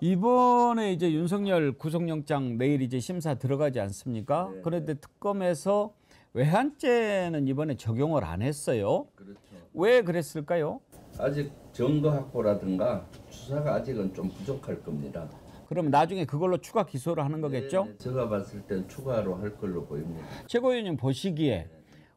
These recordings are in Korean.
이번에 이제 윤석열 구속영장 내일 이제 심사 들어가지 않습니까? 네. 그런데 특검에서 외환죄는 이번에 적용을 안 했어요. 그렇죠. 왜 그랬을까요? 아직 증거 확보라든가 수사가 아직은 좀 부족할 겁니다. 그럼 나중에 그걸로 추가 기소를 하는 거겠죠? 네, 제가 봤을 땐 추가로 할 걸로 보입니다. 최고위원님 보시기에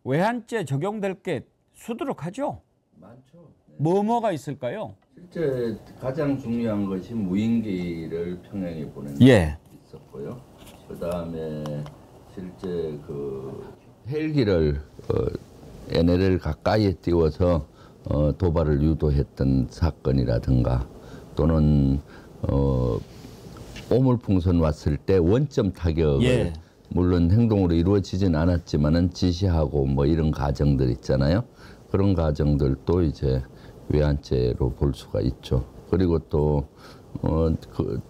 외환죄 적용될 게 수두룩하죠? 많죠. 네. 뭐가 있을까요? 실제 가장 중요한 것이 무인기를 평양에 보낸 예. 것이 있었고요. 그다음에 실제 그 헬기를 NLL 가까이에 띄워서 도발을 유도했던 사건이라든가 또는 오물풍선 왔을 때 원점 타격을 예. 물론 행동으로 이루어지진 않았지만은 지시하고 뭐 이런 과정들 있잖아요. 그런 과정들도 이제 외환죄로 볼 수가 있죠. 그리고 또 그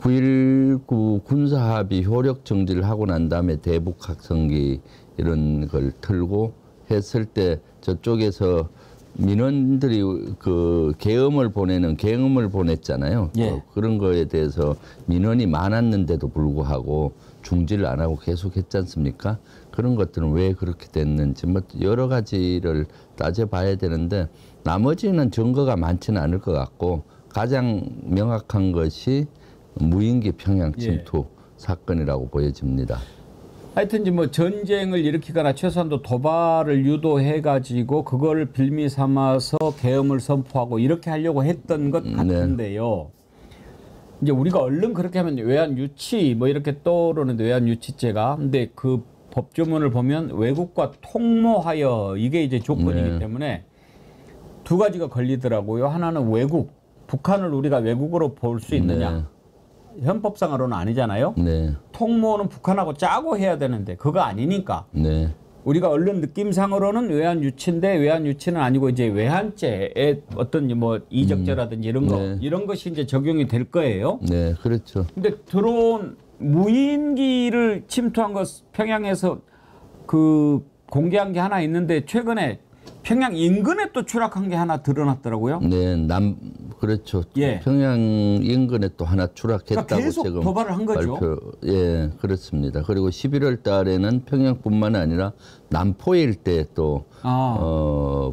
9.19 군사합의 효력 정지를 하고 난 다음에 대북 확성기 이런 걸 틀고 했을 때 저쪽에서 민원들이 그 계엄을 보냈잖아요. 예. 그런 거에 대해서 민원이 많았는데도 불구하고 중지를 안 하고 계속 했지 않습니까? 그런 것들은 왜 그렇게 됐는지 뭐 여러 가지를 따져봐야 되는데 나머지는 증거가 많지는 않을 것 같고 가장 명확한 것이 무인기 평양 침투 사건이라고 보여집니다. 하여튼 이제 뭐 전쟁을 일으키거나 최소한도 도발을 유도해 가지고 그걸 빌미 삼아서 계엄을 선포하고 이렇게 하려고 했던 것 같은데요. 이제 우리가 얼른 그렇게 하면 외환 유치 뭐 이렇게 떠오르는데 외환 유치죄가 근데 그 법조문을 보면 외국과 통모하여 이게 이제 조건이기 때문에 두 가지가 걸리더라고요. 하나는 외국, 북한을 우리가 외국으로 볼 수 있느냐. 헌법상으로는 아니잖아요. 네. 통모는 북한하고 짜고 해야 되는데 그거 아니니까 네. 우리가 얼른 느낌상으로는 외환 유치인데 외환 유치는 아니고 이제 외환죄의 어떤 뭐 이적죄라든지 이런 거 이런 것이 이제 적용이 될 거예요. 네, 그렇죠. 근데 드론 무인기를 침투한 것 평양에서 그 공개한 게 하나 있는데 최근에 평양 인근에 또 추락한 게 하나 드러났더라고요. 네, 그렇죠. 예. 평양 인근에 또 하나 추락했다고 그러니까 계속 지금 도발을 한 거죠. 예, 그렇습니다. 그리고 11월 달에는 평양뿐만 아니라 남포 일대에 또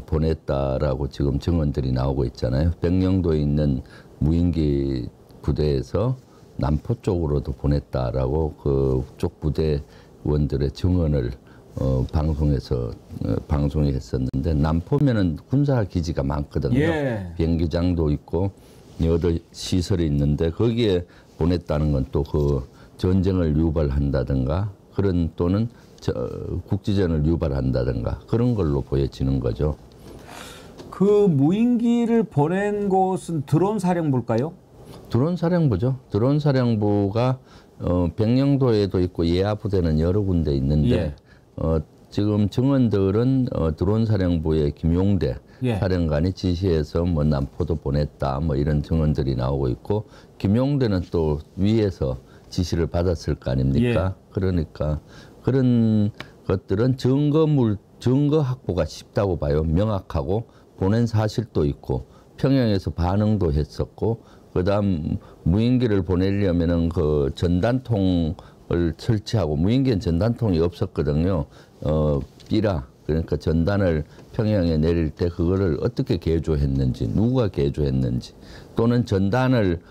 보냈다라고 지금 증언들이 나오고 있잖아요. 백령도에 있는 무인기 부대에서 남포 쪽으로도 보냈다라고 그쪽 부대원들의 증언을 방송에서 방송에 했었는데 남포면은 군사 기지가 많거든요. 예. 비행기장도 있고 여러 시설이 있는데 거기에 보냈다는 건 또 그 전쟁을 유발한다든가 그런 또는 국지전을 유발한다든가 그런 걸로 보여지는 거죠. 그 무인기를 보낸 곳은 드론 사령부일까요? 드론 사령부죠. 드론 사령부가 백령도에도 있고 예하 부대는 여러 군데 있는데 지금 증언들은 드론 사령부의 김용대 사령관이 지시해서 뭐 남포도 보냈다 뭐 이런 증언들이 나오고 있고 김용대는 또 위에서 지시를 받았을 거 아닙니까? 그러니까 그런 것들은 증거 확보가 쉽다고 봐요. 명확하고 보낸 사실도 있고 평양에서 반응도 했었고 그다음 무인기를 보내려면은 그 전단통을 설치하고 무인기는 전단통이 없었거든요. 삐라 그러니까 전단을 평양에 내릴 때 그거를 어떻게 개조했는지 누가 개조했는지 또는 전단을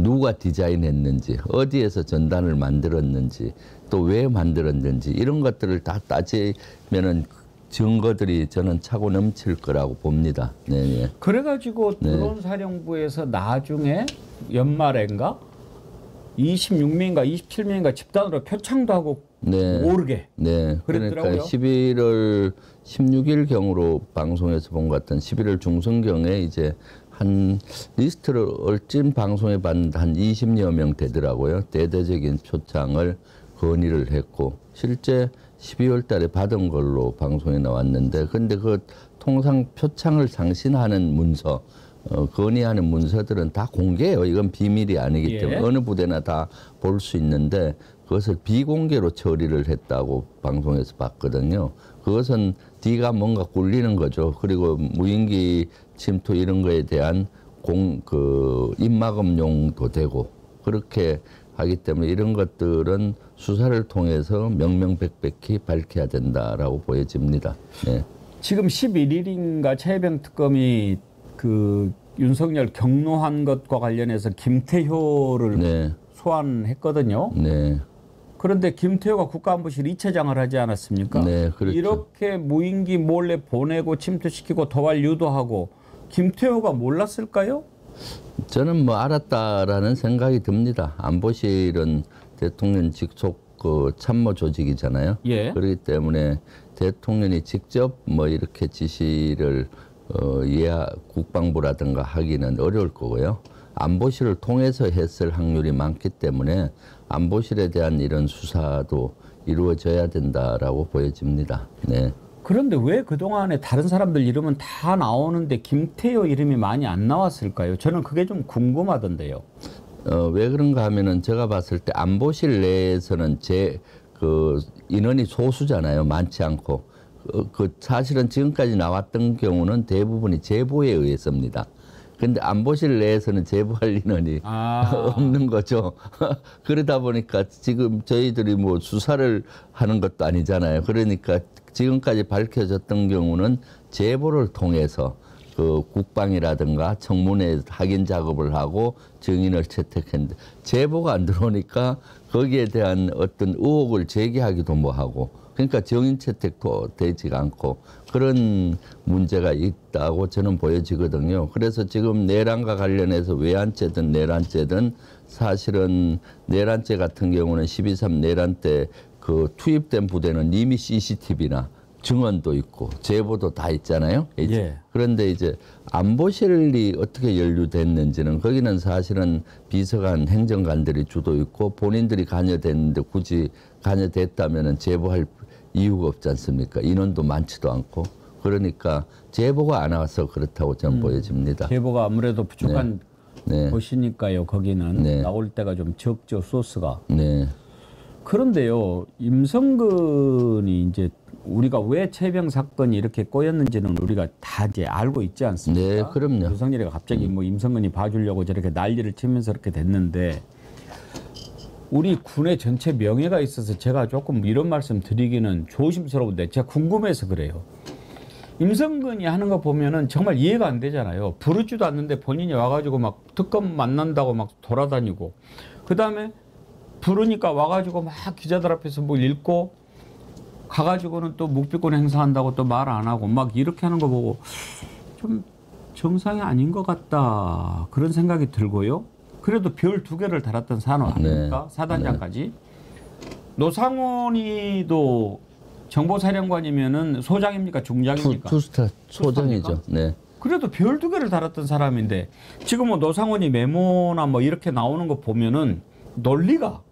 누가 디자인했는지 어디에서 전단을 만들었는지 또 왜 만들었는지 이런 것들을 다 따지면은 증거들이 저는 차고 넘칠 거라고 봅니다. 네. 그래가지고 드론 사령부에서 나중에 연말인가 26명인가 27명인가 집단으로 표창도 하고 모르게 그랬더라고요. 그러니까 11월 16일 경으로 방송에서 본 것 같은 11월 중순경에 이제 한 리스트를 얼찐 방송에 봤는데 한 20여 명 되더라고요. 대대적인 표창을 건의를 했고 실제 12월 달에 받은 걸로 방송에 나왔는데 근데 그 통상 표창을 상신하는 문서 건의하는 문서들은 다 공개해요. 이건 비밀이 아니기 때문에 어느 부대나 다 볼 수 있는데 그것을 비공개로 처리를 했다고 방송에서 봤거든요. 그것은 뒤가 뭔가 꿀리는 거죠. 그리고 무인기 침투 이런 거에 대한 입막음용도 되고 그렇게 하기 때문에 이런 것들은 수사를 통해서 명명백백히 밝혀야 된다라고 보여집니다. 네. 지금 11일인가 최혜병 특검이 그 윤석열 경로한 것과 관련해서 김태효를 네. 소환했거든요. 네. 그런데 김태효가 국가안보실 2차장을 하지 않았습니까? 네, 그렇죠. 이렇게 무인기 몰래 보내고 침투시키고 도발 유도하고 김태효가 몰랐을까요? 저는 뭐 알았다라는 생각이 듭니다. 안보실은 대통령 직속 그 참모 조직이잖아요. 예. 그렇기 때문에 대통령이 직접 뭐 이렇게 지시를 국방부라든가 하기는 어려울 거고요. 안보실을 통해서 했을 확률이 많기 때문에 안보실에 대한 이런 수사도 이루어져야 된다라고 보여집니다. 네. 그런데 왜 그동안에 다른 사람들 이름은 다 나오는데 김태효 이름이 많이 안 나왔을까요? 저는 그게 좀 궁금하던데요. 왜 그런가 하면은 제가 봤을 때 안보실 내에서는 인원이 소수잖아요. 많지 않고. 사실은 지금까지 나왔던 경우는 대부분이 제보에 의해서입니다. 근데 안보실 내에서는 제보할 인원이 없는 거죠. 그러다 보니까 지금 저희들이 뭐 수사를 하는 것도 아니잖아요. 그러니까 지금까지 밝혀졌던 경우는 제보를 통해서 그 국방이라든가 청문회 확인 작업을 하고 증인을 채택했는데 제보가 안 들어오니까 거기에 대한 어떤 의혹을 제기하기도 뭐하고 그러니까 증인 채택도 되지가 않고 그런 문제가 있다고 저는 보여지거든요. 그래서 지금 내란과 관련해서 외환죄든 내란죄든 사실은 내란죄 같은 경우는 12.3 내란 때 그 투입된 부대는 이미 CCTV나 증언도 있고 제보도 다 있잖아요. 예. 그런데 이제 안보실이 어떻게 연루됐는지는 거기는 사실은 비서관 행정관들이 주도 있고 본인들이 관여됐는데 굳이 관여됐다면은 제보할 이유가 없지 않습니까? 인원도 많지도 않고 그러니까 제보가 안 와서 그렇다고 저는 보여집니다. 제보가 아무래도 부족한 곳이니까요. 거기는 네. 나올 때가 좀 적죠, 소스가. 네. 그런데요, 임성근이 이제 우리가 왜 최병 사건이 이렇게 꼬였는지는 우리가 다 이제 알고 있지 않습니까? 네, 그럼요. 윤석열이가 갑자기 뭐 임성근이 봐주려고 저렇게 난리를 치면서 그렇게 됐는데 우리 군의 전체 명예가 있어서 제가 조금 이런 말씀 드리기는 조심스러운데 제가 궁금해서 그래요. 임성근이 하는 거 보면은 정말 이해가 안 되잖아요. 부르지도 않는데 본인이 와가지고 막 특검 만난다고 막 돌아다니고 그 다음에 부르니까 와가지고 막 기자들 앞에서 뭘 읽고 가가지고는 또 묵비권 행사한다고 또 말 안 하고 막 이렇게 하는 거 보고 좀 정상이 아닌 것 같다 그런 생각이 들고요. 그래도 별 2개를 달았던 산호 아닙니까? 네. 사단장까지. 노상원이도 정보사령관이면은 소장입니까? 중장입니까? 투스타 소장이죠. 네. 그래도 별 2개를 달았던 사람인데 지금 뭐 노상원이 메모나 뭐 이렇게 나오는 거 보면은 논리가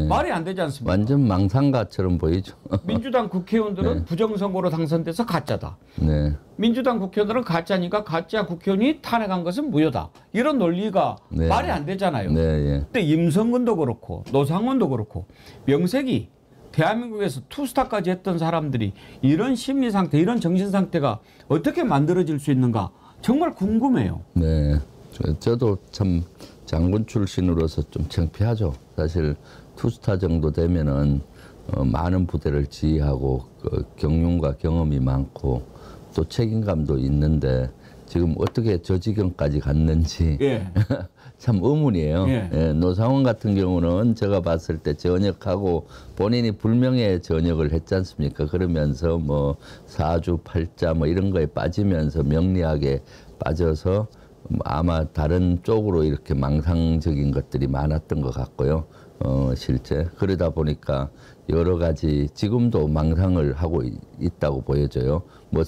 말이 안 되지 않습니까? 완전 망상가처럼 보이죠. 민주당 국회의원들은 부정선거로 당선돼서 가짜다. 네. 민주당 국회의원들은 가짜니까 가짜 국회의원이 탄핵한 것은 무효다. 이런 논리가 말이 안 되잖아요. 네, 예. 근데 임성근도 그렇고 노상원도 그렇고 명색이 대한민국에서 투스타까지 했던 사람들이 이런 심리 상태, 이런 정신 상태가 어떻게 만들어질 수 있는가 정말 궁금해요. 네. 저도 참 장군 출신으로서 좀 창피하죠. 사실 투스타 정도 되면은 많은 부대를 지휘하고 경륜과 경험이 많고 또 책임감도 있는데 지금 어떻게 저 지경까지 갔는지 참 의문이에요. 예, 노상원 같은 경우는 제가 봤을 때 전역하고 본인이 불명예 전역을 했지 않습니까? 그러면서 뭐 사주, 팔자 뭐 이런 거에 빠지면서 명리학에 빠져서 아마 다른 쪽으로 이렇게 망상적인 것들이 많았던 것 같고요. 실제 그러다 보니까 여러 가지 지금도 망상을 하고 있다고 보여져요. 뭐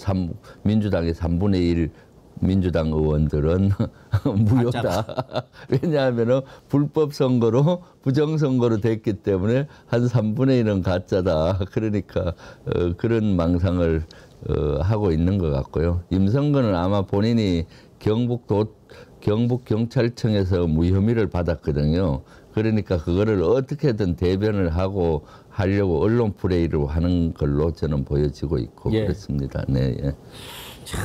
민주당의 3분의 1 민주당 의원들은 무효다. 왜냐하면 불법 선거로 부정선거로 됐기 때문에 한 3분의 1은 가짜다. 그러니까 그런 망상을 하고 있는 것 같고요. 임성근은 아마 본인이 경북경찰청에서 무혐의를 받았거든요. 그러니까 그거를 어떻게든 대변을 하고 하려고 언론 플레이를 하는 걸로 저는 보여지고 있고 그렇습니다. 네. 예. 참,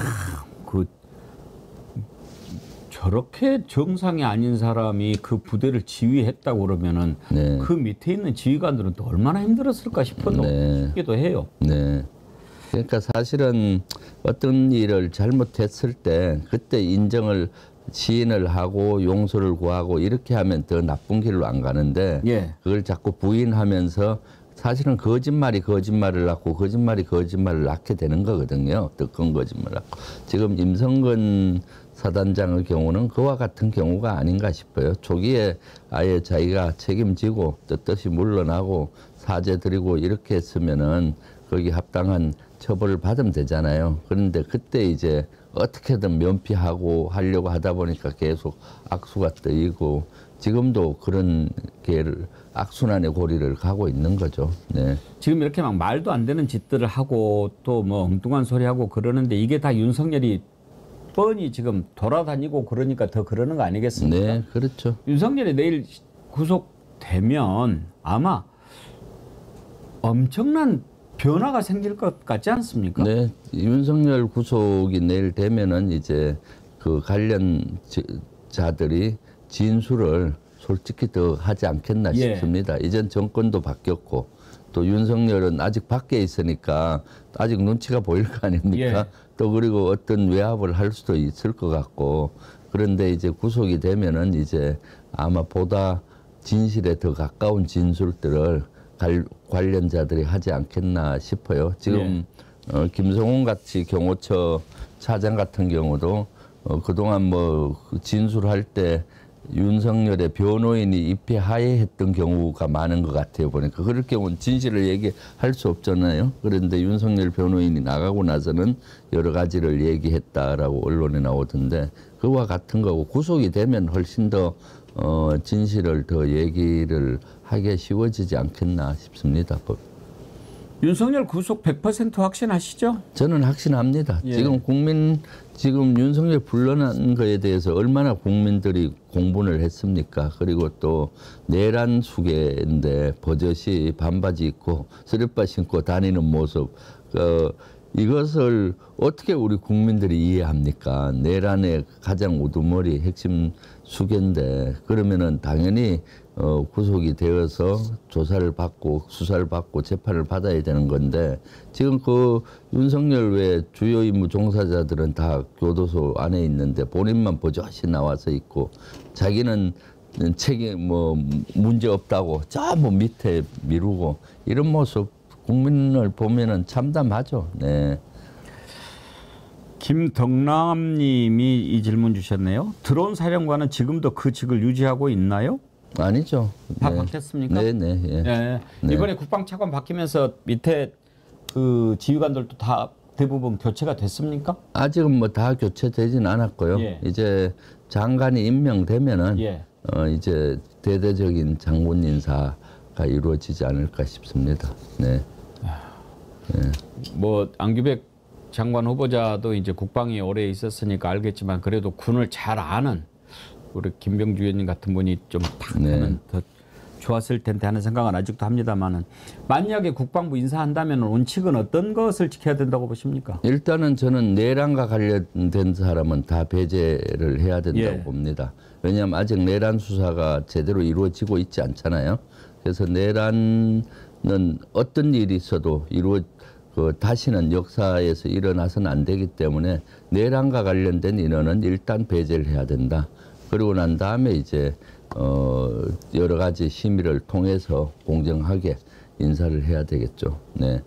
저렇게 정상이 아닌 사람이 그 부대를 지휘했다고 그러면은 네. 그 밑에 있는 지휘관들은 또 얼마나 힘들었을까 싶기도 해요. 네. 그러니까 사실은 어떤 일을 잘못했을 때 그때 인정을 시인을 하고 용서를 구하고 이렇게 하면 더 나쁜 길로 안 가는데 예. 그걸 자꾸 부인하면서 사실은 거짓말이 거짓말을 낳고 거짓말이 거짓말을 낳게 되는 거거든요. 뜨거운 거짓말을 낳고. 지금 임성근 사단장의 경우는 그와 같은 경우가 아닌가 싶어요. 초기에 아예 자기가 책임지고 떳떳이 물러나고 사죄드리고 이렇게 했으면은 거기 합당한 처벌을 받으면 되잖아요. 그런데 그때 이제 어떻게든 면피하고 하려고 하다 보니까 계속 악수가 뜨이고 지금도 그런 계를 악순환의 고리를 가고 있는 거죠. 네. 지금 이렇게 막 말도 안 되는 짓들을 하고 또 뭐 엉뚱한 소리 하고 그러는데 이게 다 윤석열이 뻔히 지금 돌아다니고 그러니까 더 그러는 거 아니겠습니까? 네, 그렇죠. 윤석열이 내일 구속되면 아마 엄청난 변화가 생길 것 같지 않습니까? 네, 윤석열 구속이 내일 되면은 이제 그 관련자들이 진술을 솔직히 더 하지 않겠나 예. 싶습니다. 이전 정권도 바뀌었고 또 윤석열은 아직 밖에 있으니까 아직 눈치가 보일 거 아닙니까? 예. 또 그리고 어떤 외압을 할 수도 있을 것 같고 그런데 이제 구속이 되면은 이제 아마 보다 진실에 더 가까운 진술들을 관련자들이 하지 않겠나 싶어요. 지금 김성훈 같이 경호처 차장 같은 경우도 그동안 뭐 진술할 때 윤석열의 변호인이 입회하에 했던 경우가 많은 것 같아요. 보니까 그럴 경우는 진실을 얘기할 수 없잖아요. 그런데 윤석열 변호인이 나가고 나서는 여러 가지를 얘기했다라고 언론에 나오던데 그와 같은 거고 구속이 되면 훨씬 더 진실을 더 얘기를 하기 쉬워지지 않겠나 싶습니다. 윤석열 구속 100% 확신하시죠? 저는 확신합니다. 예. 지금 윤석열 불러난 거에 대해서 얼마나 국민들이 공분을 했습니까? 그리고 또 내란 수계인데 버젓이 반바지 입고 쓰레빠 신고 다니는 모습, 이것을 어떻게 우리 국민들이 이해합니까? 내란의 가장 우두머리 핵심 수계인데 그러면은 당연히 구속이 되어서 조사를 받고 수사를 받고 재판을 받아야 되는 건데 지금 그 윤석열 외 주요 임무 종사자들은 다 교도소 안에 있는데 본인만 버젓이 나와서 있고 자기는 책임 뭐 문제 없다고 저 뭐 밑에 미루고 이런 모습 국민을 보면은 참담하죠. 네. 김덕남님이 이 질문 주셨네요. 드론 사령관은 지금도 그 직을 유지하고 있나요? 아니죠. 다 네. 바뀌었습니까? 네네. 예. 네. 네. 이번에 국방차관 바뀌면서 밑에 그 지휘관들도 다 대부분 교체가 됐습니까? 아직은 뭐 다 교체되진 않았고요. 예. 이제 장관이 임명되면은 예. 이제 대대적인 장군 인사가 이루어지지 않을까 싶습니다. 네. 뭐 안규백 장관 후보자도 이제 국방에 오래 있었으니까 알겠지만 그래도 군을 잘 아는 우리 김병주 의원님 같은 분이 좀 탁 하면 더 좋았을 텐데 하는 생각은 아직도 합니다만은 만약에 국방부 인사한다면 원칙은 어떤 것을 지켜야 된다고 보십니까? 일단은 저는 내란과 관련된 사람은 다 배제를 해야 된다고 예. 봅니다. 왜냐하면 아직 내란 수사가 제대로 이루어지고 있지 않잖아요. 그래서 내란은 어떤 일이 있어도 다시는 역사에서 일어나서는 안 되기 때문에 내란과 관련된 인원은 일단 배제를 해야 된다. 그리고 난 다음에 이제 여러 가지 심의를 통해서 공정하게 인사를 해야 되겠죠. 네.